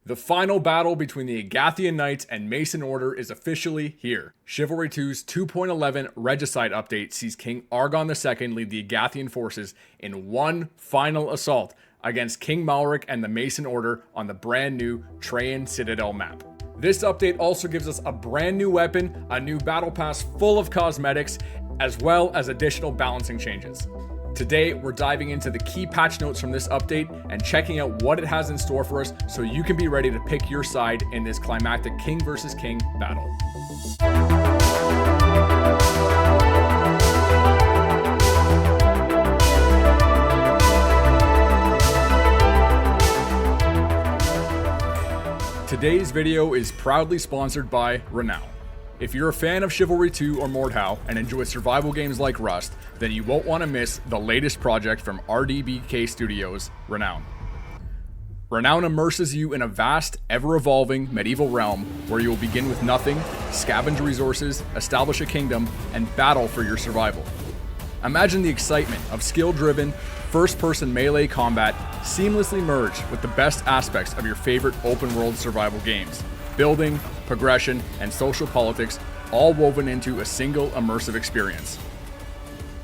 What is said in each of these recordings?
The final battle between the Agathian Knights and Mason Order is officially here. Chivalry 2's 2.11 Regicide update sees King Argon II lead the Agathian forces in one final assault against King Malric and the Mason Order on the brand new Trajan Citadel map. This update also gives us a brand new weapon, a new battle pass full of cosmetics, as well as additional balancing changes. Today, we're diving into the key patch notes from this update and checking out what it has in store for us so you can be ready to pick your side in this climactic king versus king battle. Today's video is proudly sponsored by Renown. If you're a fan of Chivalry 2 or Mordhau and enjoy survival games like Rust, then you won't want to miss the latest project from RDBK Studios, Renown. Renown immerses you in a vast, ever-evolving medieval realm where you will begin with nothing, scavenge resources, establish a kingdom, and battle for your survival. Imagine the excitement of skill-driven, first-person melee combat seamlessly merged with the best aspects of your favorite open-world survival games. Building, progression, and social politics all woven into a single immersive experience.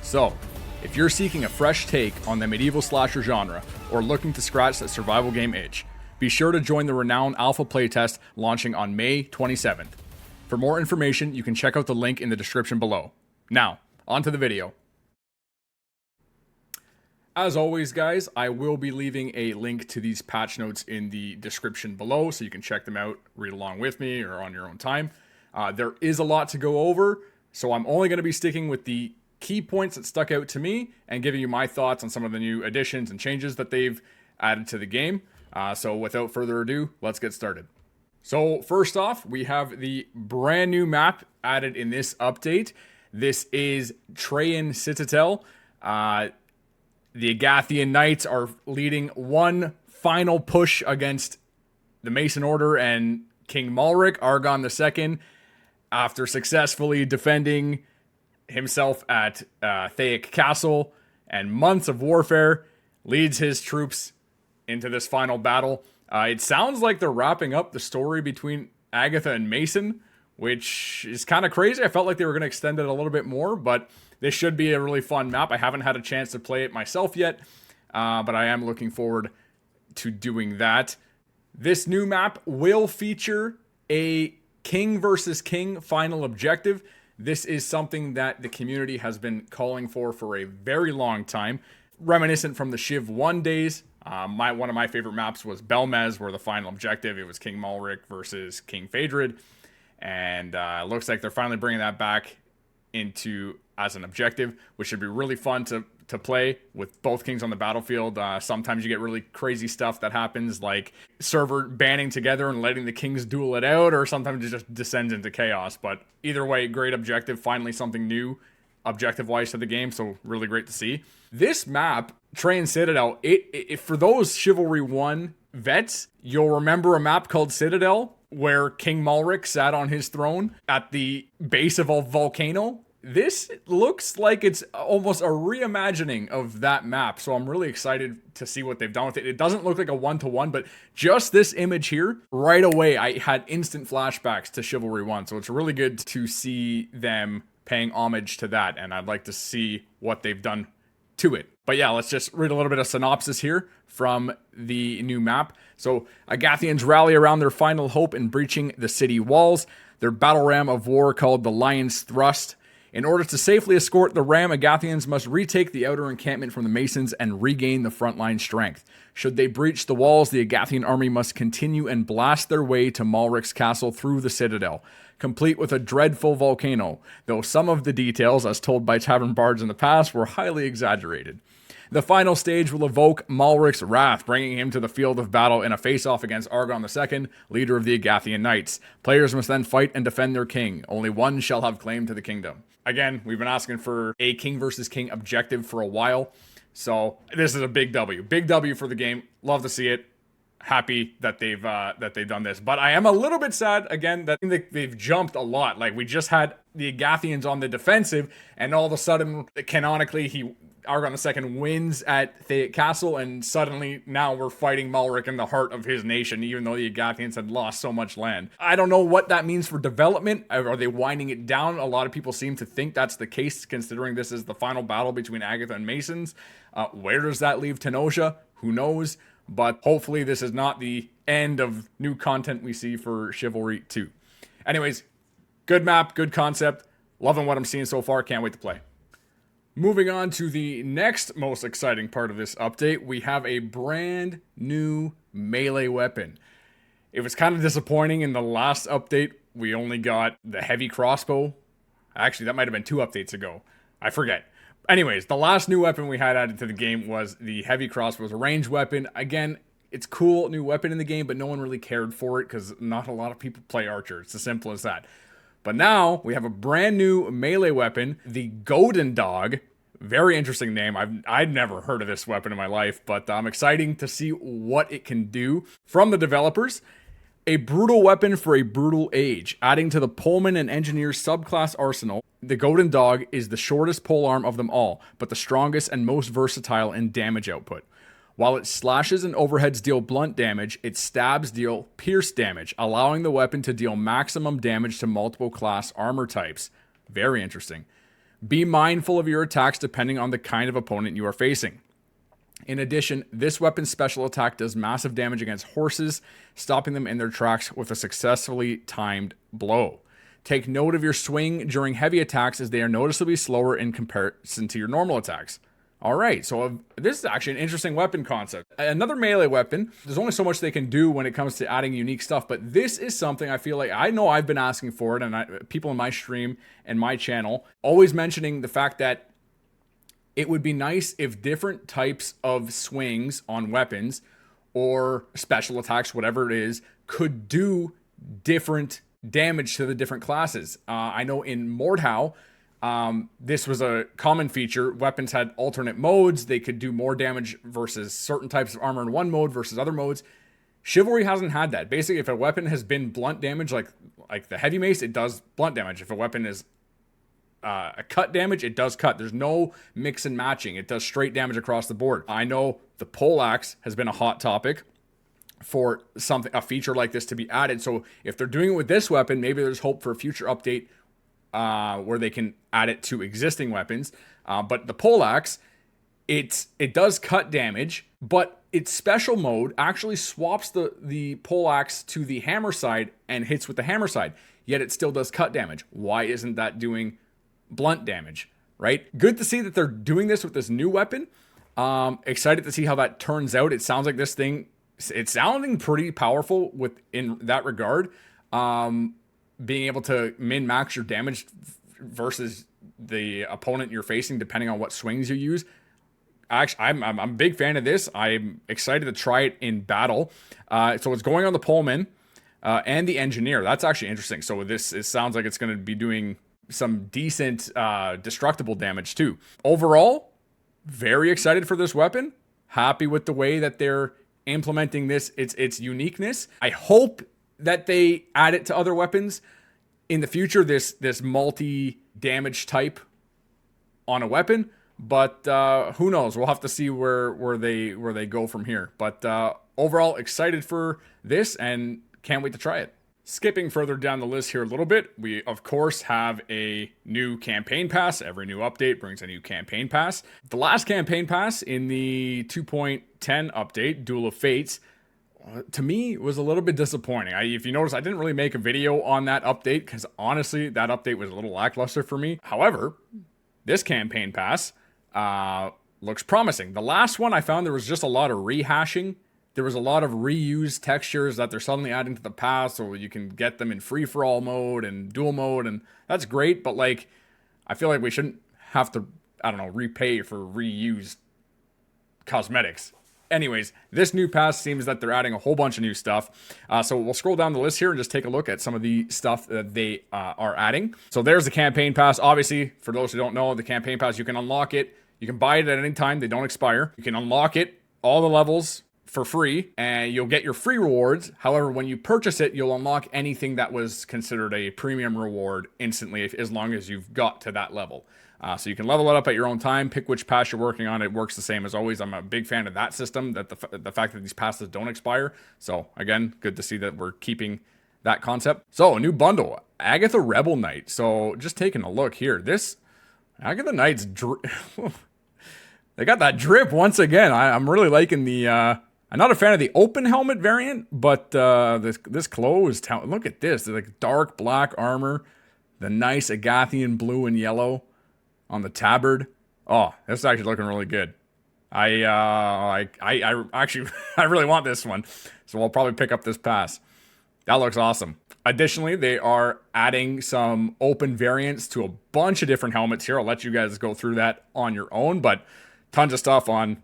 So, if you're seeking a fresh take on the medieval slasher genre or looking to scratch that survival game itch, be sure to join the Renown Alpha playtest launching on May 27th. For more information, you can check out the link in the description below. Now, on to the video. As always, guys, I will be leaving a link to these patch notes in the description below so you can check them out, read along with me, or on your own time. There is a lot to go over, so I'm only going to be sticking with the key points that stuck out to me and giving you my thoughts on some of the new additions and changes that they've added to the game. So without further ado, let's get started. So first off, we have the brand new map added in this update. This is Trajan Citadel. The Agathian Knights are leading one final push against the Mason Order and King Malric, Argon II, after successfully defending himself at Thaic Castle and months of warfare, leads his troops into this final battle. It sounds like they're wrapping up the story between Agatha and Mason, which is kind of crazy. I felt like they were going to extend it a little bit more, but this should be a really fun map. I haven't had a chance to play it myself yet, but I am looking forward to doing that. This new map will feature a king versus king final objective. This is something that the community has been calling for a very long time. Reminiscent from the Shiv 1 days, one of my favorite maps was Belmez, where the final objective, it was King Malric versus King Phaedrid. And it looks like they're finally bringing that back into as an objective, which should be really fun to play with both kings on the battlefield. Sometimes you get really crazy stuff that happens, like server banding together and letting the kings duel it out, or sometimes it just descends into chaos. But either way, great objective. Finally something new objective-wise to the game, so really great to see. This map, Trajan Citadel, it for those Chivalry 1 vets, you'll remember a map called Citadel, where King Malric sat on his throne at the base of a volcano. This looks like it's almost a reimagining of that map, so I'm really excited to see what they've done with it. It doesn't look like a one-to-one, but just this image here, right away, I had instant flashbacks to Chivalry 1, so it's really good to see them paying homage to that, and I'd like to see what they've done to it. But yeah, let's just read a little bit of synopsis here from the new map. So, Agathians rally around their final hope in breaching the city walls, their battle ram of war called the Lion's Thrust. In order to safely escort the ram, Agathians must retake the outer encampment from the Masons and regain the frontline strength. Should they breach the walls, the Agathian army must continue and blast their way to Malric's castle through the citadel, complete with a dreadful volcano, though some of the details, as told by tavern bards in the past, were highly exaggerated. The final stage will evoke Malric's wrath, bringing him to the field of battle in a face-off against Argon II, leader of the Agathian Knights. Players must then fight and defend their king. Only one shall have claim to the kingdom. Again, we've been asking for a king versus king objective for a while, so this is a big W. Big W for the game. Love to see it. Happy that they've done this, but I am a little bit sad again that they've jumped a lot. Like, we just had the Agathians on the defensive, and all of a sudden, canonically, Argon II wins at Theat Castle, and suddenly now we're fighting Malric in the heart of his nation, even though the Agathians had lost so much land. I don't know what that means for development. Are they winding it down? A lot of people seem to think that's the case, considering this is the final battle between Agatha and Masons. Where does that leave Tenosha? Who knows? But hopefully this is not the end of new content we see for Chivalry 2. Anyways, good map, good concept. Loving what I'm seeing so far. Can't wait to play. Moving on to the next most exciting part of this update, we have a brand new melee weapon. It was kind of disappointing in the last update. We only got the heavy crossbow. Actually, that might have been 2 updates ago. I forget. Anyways, the last new weapon we had added to the game was the heavy crossbow. It was a ranged weapon. Again, it's cool, new weapon in the game, but no one really cared for it because not a lot of people play Archer. It's as simple as that. But now we have a brand new melee weapon, the Golden Dog. Very interesting name. I'd never heard of this weapon in my life, but I'm excited to see what it can do. From the developers, a brutal weapon for a brutal age, adding to the Pullman and Engineer's subclass arsenal. The Golden Dog is the shortest polearm of them all, but the strongest and most versatile in damage output. While its slashes and overheads deal blunt damage, its stabs deal pierce damage, allowing the weapon to deal maximum damage to multiple class armor types. Very interesting. Be mindful of your attacks depending on the kind of opponent you are facing. In addition, this weapon's special attack does massive damage against horses, stopping them in their tracks with a successfully timed blow. Take note of your swing during heavy attacks as they are noticeably slower in comparison to your normal attacks. Alright, so this is actually an interesting weapon concept. Another melee weapon, there's only so much they can do when it comes to adding unique stuff, but this is something I feel like, I know I've been asking for it, and people in my stream and my channel, always mentioning the fact that it would be nice if different types of swings on weapons, or special attacks, whatever it is, could do different damage to the different classes. I know in Mordhau, this was a common feature. Weapons had alternate modes. They could do more damage versus certain types of armor in one mode versus other modes. Chivalry hasn't had that. Basically, if a weapon has been blunt damage, like the heavy mace, it does blunt damage. If a weapon is a cut damage, it does cut. There's no mix and matching. It does straight damage across the board. I know the poleaxe has been a hot topic for a feature like this to be added. So if they're doing it with this weapon, maybe there's hope for a future update where they can add it to existing weapons. But the poleaxe, it does cut damage, but its special mode actually swaps the poleaxe to the hammer side and hits with the hammer side, yet it still does cut damage. Why isn't that doing blunt damage, right? Good to see that they're doing this with this new weapon. Excited to see how that turns out. It sounds like this thing, it's sounding pretty powerful in that regard. Being able to min-max your damage versus the opponent you're facing, depending on what swings you use. Actually, I'm a big fan of this. I'm excited to try it in battle. So it's going on the Pullman and the Engineer. That's actually interesting. So it sounds like it's going to be doing some decent destructible damage too. Overall, very excited for this weapon. Happy with the way that they're implementing its uniqueness. I hope that they add it to other weapons in the future, this multi-damage type on a weapon, but who knows? We'll have to see where they go from here. But overall, excited for this and can't wait to try it. Skipping further down the list here a little bit, we of course have a new campaign pass. Every new update brings a new campaign pass. The last campaign pass in the 2.10 update, Duel of Fates, to me was a little bit disappointing. If you notice, I didn't really make a video on that update because honestly, that update was a little lackluster for me. However, this campaign pass looks promising. The last one I found there was just a lot of rehashing. There was a lot of reused textures that they're suddenly adding to the pass so you can get them in free-for-all mode and dual mode, and that's great, but like, I feel like we shouldn't have to, I don't know, repay for reused cosmetics. Anyways, this new pass seems that they're adding a whole bunch of new stuff. So we'll scroll down the list here and just take a look at some of the stuff that they are adding. So there's the campaign pass. Obviously, for those who don't know, the campaign pass, you can unlock it. You can buy it at any time. They don't expire. You can unlock it, all the levels, for free, and you'll get your free rewards. However, when you purchase it, you'll unlock anything that was considered a premium reward instantly, as long as you've got to that level. So you can level it up at your own time, pick which pass you're working on. It works the same as always. I'm a big fan of that system, that the fact that these passes don't expire. So again, good to see that we're keeping that concept. So a new bundle, Agatha Rebel Knight. So just taking a look here, this Agatha Knight's they got that drip once again. I'm really liking the. I'm not a fan of the open helmet variant, but this closed. Look at this, the like dark black armor, the nice Agathian blue and yellow on the tabard. Oh, this is actually looking really good. I actually I really want this one, so I'll probably pick up this pass. That looks awesome. Additionally, they are adding some open variants to a bunch of different helmets here. I'll let you guys go through that on your own, but tons of stuff on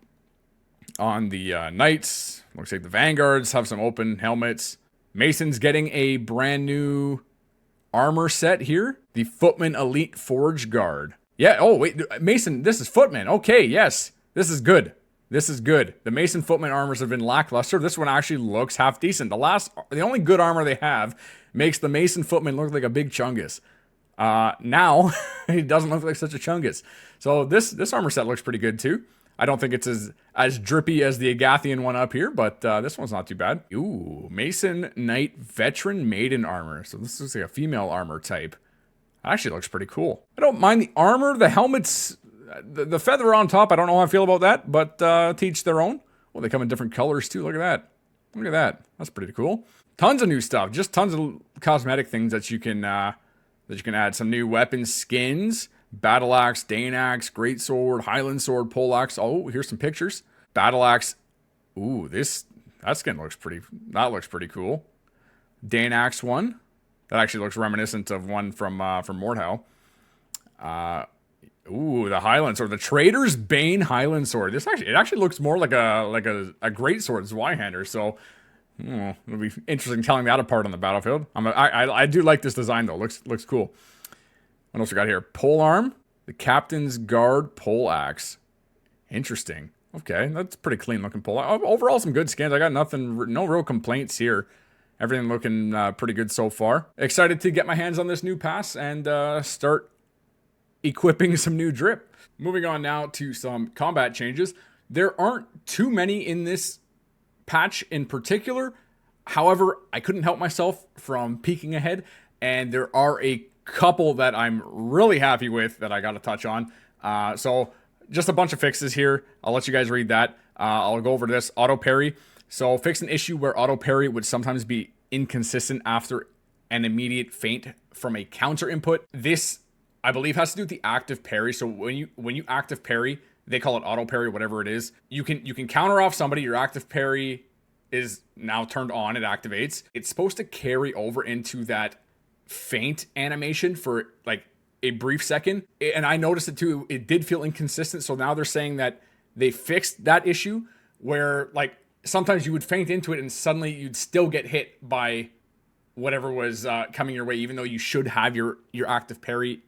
the Knights. Looks like the Vanguards have some open helmets. Mason's getting a brand new armor set here. The Footman Elite Forge Guard. Yeah, oh wait, Mason, this is Footman. Okay, yes, this is good. This is good. The Mason Footman armors have been lackluster. This one actually looks half decent. The only good armor they have makes the Mason Footman look like a big chungus. Now, he doesn't look like such a chungus. So this armor set looks pretty good too. I don't think it's as drippy as the Agathian one up here, but this one's not too bad. Ooh, Mason Knight Veteran Maiden Armor. So this is like a female armor type. Actually looks pretty cool. I don't mind the armor. The helmets, the feather on top, I don't know how I feel about that, but to each their own. Well, they come in different colors too. Look at that. Look at that. That's pretty cool. Tons of new stuff. Just tons of cosmetic things that you can add. Some new weapon skins. Battle Axe, Dane Axe, Great Sword, Highland Sword, Pole Axe. Oh, here's some pictures. Battle Axe. Ooh, that skin looks pretty cool. Dane Axe one. That actually looks reminiscent of one from Mordhau. Ooh, the Highland Sword, the Trader's Bane Highland Sword. It actually looks more like a Great Sword Zweihander. So it'll be interesting telling that apart on the battlefield. I do like this design though. Looks cool. What else we got here? Pole Arm, the Captain's Guard Pole Axe. Interesting. Okay, that's pretty clean looking pole. Overall, some good skins. I got no real complaints here. Everything looking pretty good so far. Excited to get my hands on this new pass and start equipping some new drip. Moving on now to some combat changes. There aren't too many in this patch in particular. However, I couldn't help myself from peeking ahead, and there are a couple that I'm really happy with that I got to touch on. So just a bunch of fixes here. I'll let you guys read that. I'll go over this. Auto parry. So fix an issue where auto parry would sometimes be inconsistent after an immediate feint from a counter input. This, I believe, has to do with the active parry. So when you active parry, they call it auto parry, whatever it is. You can counter off somebody. Your active parry is now turned on. It activates. It's supposed to carry over into that feint animation for like a brief second. And I noticed it too. It did feel inconsistent. So now they're saying that they fixed that issue where like sometimes you would feint into it and suddenly you'd still get hit by whatever was coming your way, even though you should have your active parry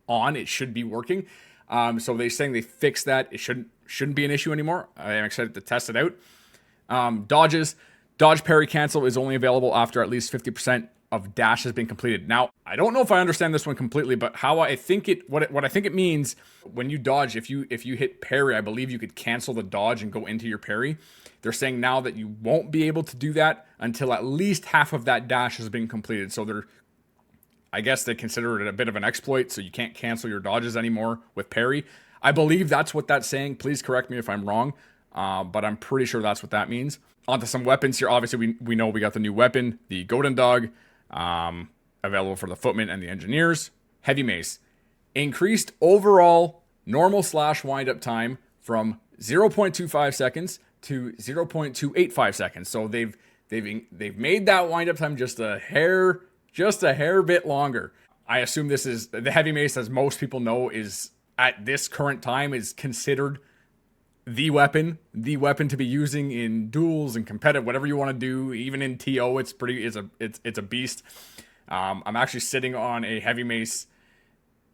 on. It should be working. So they're saying they fixed that. It shouldn't be an issue anymore. I am excited to test it out. Dodges. Dodge parry cancel is only available after at least 50% of dash has been completed. Now, I don't know if I understand this one completely, but how I think what I think it means when you dodge, if you hit parry, I believe you could cancel the dodge and go into your parry. They're saying now that you won't be able to do that until at least half of that dash has been completed. So I guess they consider it a bit of an exploit, so you can't cancel your dodges anymore with parry. I believe that's what that's saying. Please correct me if I'm wrong, but I'm pretty sure that's what that means. Onto some weapons here. Obviously, we know we got the new weapon, the Golden Dog, available for the Footmen and the Engineers. Heavy Mace. Increased overall normal / wind-up time from 0.25 seconds to 0.285 seconds. So they've made that wind-up time just a hair bit longer. I assume this is the Heavy Mace, as most people know, is at this current time is considered the weapon to be using in duels and competitive, whatever you want to do. Even in TO, it's a beast. I'm actually sitting on a Heavy Mace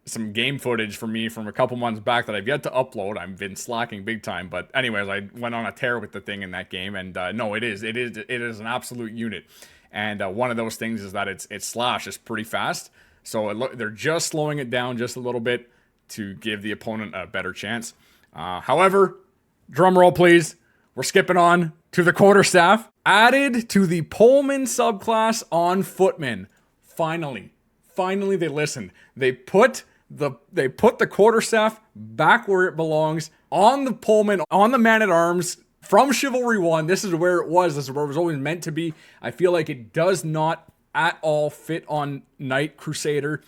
some game footage for me from a couple months back that I've yet to upload. I've been slacking big time, but anyways, I went on a tear with the thing in that game, and no, it is an absolute unit. And one of those things is that its slash is pretty fast, so they're just slowing it down just a little bit to give the opponent a better chance. However, drum roll please, we're skipping on to the quarterstaff. Added to the Pullman subclass on Footmen. Finally they listened. They put the quarterstaff back where it belongs, on the Pullman, on the man-at-arms from Chivalry 1. This is where it was. This is where it was always meant to be. I feel like it does not at all fit on Knight Crusader.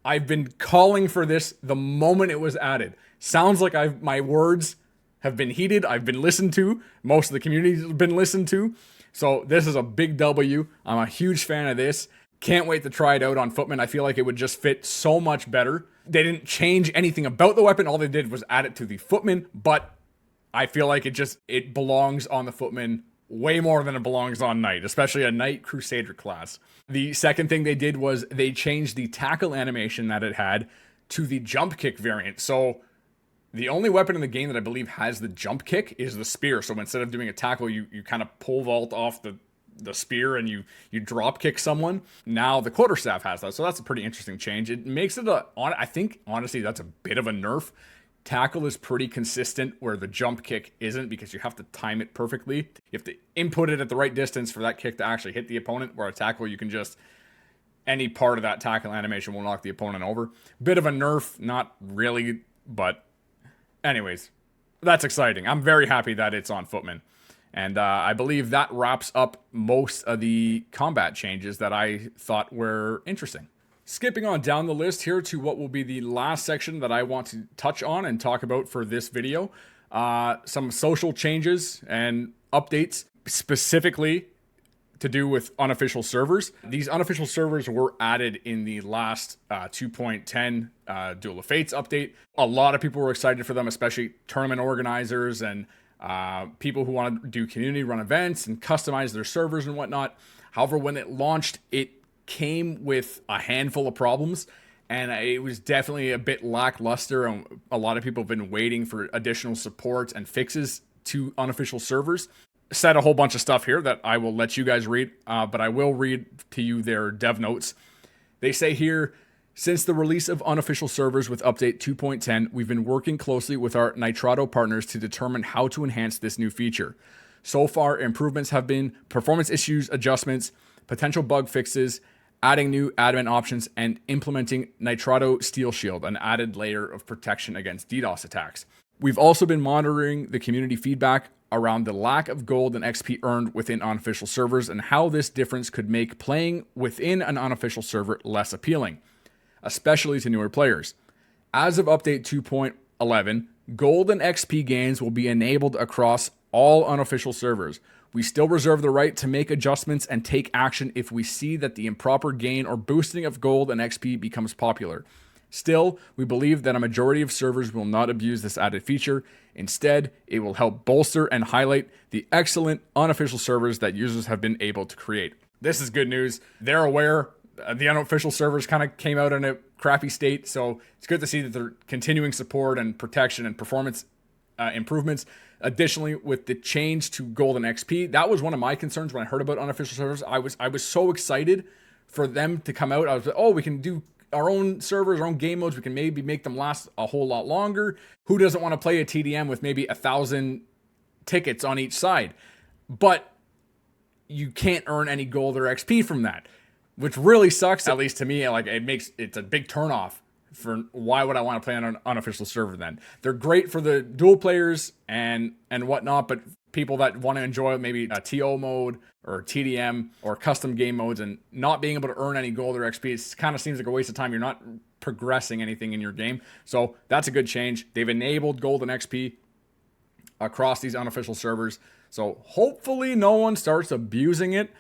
I've been calling for this the moment it was added. Sounds like my words have been heeded. I've been listened to. Most of the community has been listened to. So this is a big W. I'm a huge fan of this. Can't wait to try it out on Footman. I feel like it would just fit so much better. They didn't change anything about the weapon. All they did was add it to the Footman, but I feel like it belongs on the Footman way more than it belongs on Knight, especially a Knight Crusader class. The second thing they did was they changed the tackle animation that it had to the jump kick variant. So the only weapon in the game that I believe has the jump kick is the spear. So instead of doing a tackle, you kind of pole vault off the spear and you drop kick someone. Now the quarterstaff has that. So that's a pretty interesting change. It makes it I think honestly that's a bit of a nerf. Tackle is pretty consistent where the jump kick isn't, because you have to time it perfectly. You have to input it at the right distance for that kick to actually hit the opponent, where a tackle you can just, any part of that tackle animation will knock the opponent over. Bit of a nerf, not really, but anyways, that's exciting. I'm very happy that it's on Footman. And I believe that wraps up most of the combat changes that I thought were interesting. Skipping on down the list here to what will be the last section that I want to touch on and talk about for this video. Some social changes and updates specifically to do with unofficial servers. These unofficial servers were added in the last 2.10 Duel of Fates update. A lot of people were excited for them, especially tournament organizers and people who want to do community run events and customize their servers and whatnot. However, when it launched, it came with a handful of problems, and it was definitely a bit lackluster, and a lot of people have been waiting for additional support and fixes to unofficial servers. Said a whole bunch of stuff here that I will let you guys read, but I will read to you their dev notes. They say here, since the release of unofficial servers with update 2.10, we've been working closely with our Nitrado partners to determine how to enhance this new feature. So far, improvements have been performance issues, adjustments, potential bug fixes, adding new admin options, and implementing Nitrado Steel Shield, an added layer of protection against DDoS attacks. We've also been monitoring the community feedback around the lack of gold and XP earned within unofficial servers and how this difference could make playing within an unofficial server less appealing, especially to newer players. As of update 2.11, gold and XP gains will be enabled across all unofficial servers. We still reserve the right to make adjustments and take action if we see that the improper gain or boosting of gold and XP becomes popular. Still, we believe that a majority of servers will not abuse this added feature. Instead, it will help bolster and highlight the excellent unofficial servers that users have been able to create. This is good news. They're aware. The unofficial servers kind of came out in a crappy state, so it's good to see that they're continuing support and protection and performance improvements. Additionally, with the change to gold and XP, that was one of my concerns when I heard about unofficial servers. I was so excited for them to come out. I was like, oh, we can do our own servers, our own game modes. We can maybe make them last a whole lot longer. Who doesn't want to play a TDM with maybe 1,000 tickets on each side? But you can't earn any gold or XP from that, which really sucks, at least to me. Like, it's a big turnoff for why would I want to play on an unofficial server then? They're great for the dual players and whatnot, but people that want to enjoy maybe a TO mode or TDM or custom game modes and not being able to earn any gold or XP, it kind of seems like a waste of time. You're not progressing anything in your game. So that's a good change. They've enabled gold and XP across these unofficial servers. So hopefully no one starts abusing it,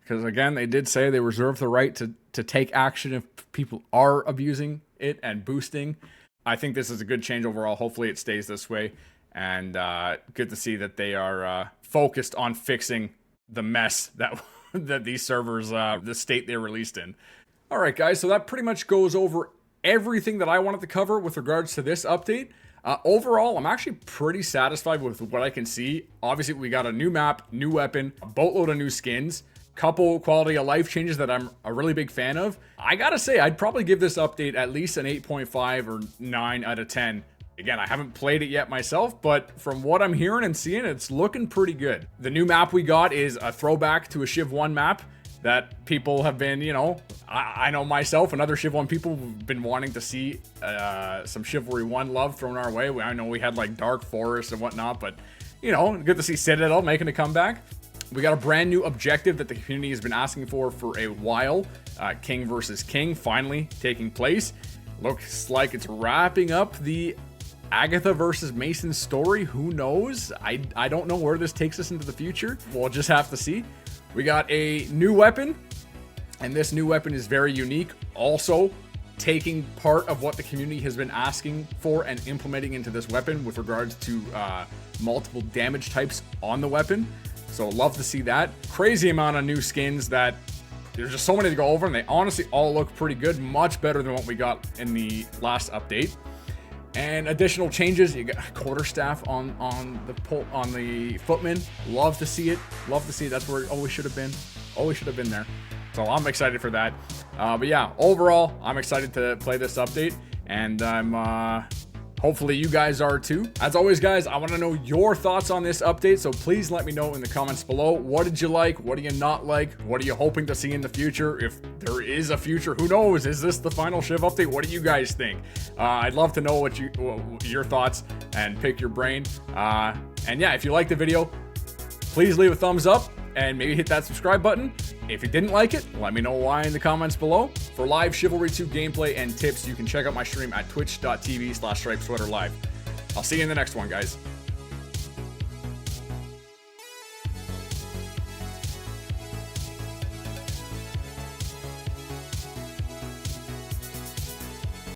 because again, they did say they reserve the right to take action if people are abusing it and boosting. I think this is a good change overall. Hopefully it stays this way, and good to see that they are focused on fixing the mess that these servers, the state they're released in. All right, guys, so that pretty much goes over everything that I wanted to cover with regards to this update. Overall, I'm actually pretty satisfied with what I can see. Obviously, we got a new map, new weapon, a boatload of new skins, couple quality of life changes that I'm a really big fan of. I gotta say, I'd probably give this update at least an 8.5 or 9 out of 10. Again, I haven't played it yet myself, but from what I'm hearing and seeing, it's looking pretty good. The new map we got is a throwback to a Civ 1 map that people have been, you know, I know myself and other Civ 1 people have been wanting to see some Chivalry 1 love thrown our way. I know we had like Dark Forest and whatnot, but, you know, good to see Citadel making a comeback. We got a brand new objective that the community has been asking for a while. King versus King finally taking place. Looks like it's wrapping up the Agatha versus Mason story. Who knows? I don't know where this takes us into the future. We'll just have to see. We got a new weapon, and this new weapon is very unique. Also, taking part of what the community has been asking for and implementing into this weapon with regards to multiple damage types on the weapon. So love to see that. Crazy amount of new skins that there's just so many to go over, and they honestly all look pretty good. Much better than what we got in the last update. And additional changes, you got quarterstaff on the footman. Love to see it. Love to see it. That's where it always should have been. Always should have been there. So I'm excited for that. But yeah, overall, I'm excited to play this update, and I'm hopefully you guys are too. As always, guys, I want to know your thoughts on this update, so please let me know in the comments below. What did you like? What do you not like? What are you hoping to see in the future? If there is a future, who knows? Is this the final Civ update? What do you guys think? I'd love to know what your thoughts and pick your brain. And yeah, if you like the video, please leave a thumbs up and maybe hit that subscribe button. If you didn't like it, let me know why in the comments below. For live Chivalry 2 gameplay and tips, you can check out my stream at twitch.tv/StripedSweater live. I'll see you in the next one, guys.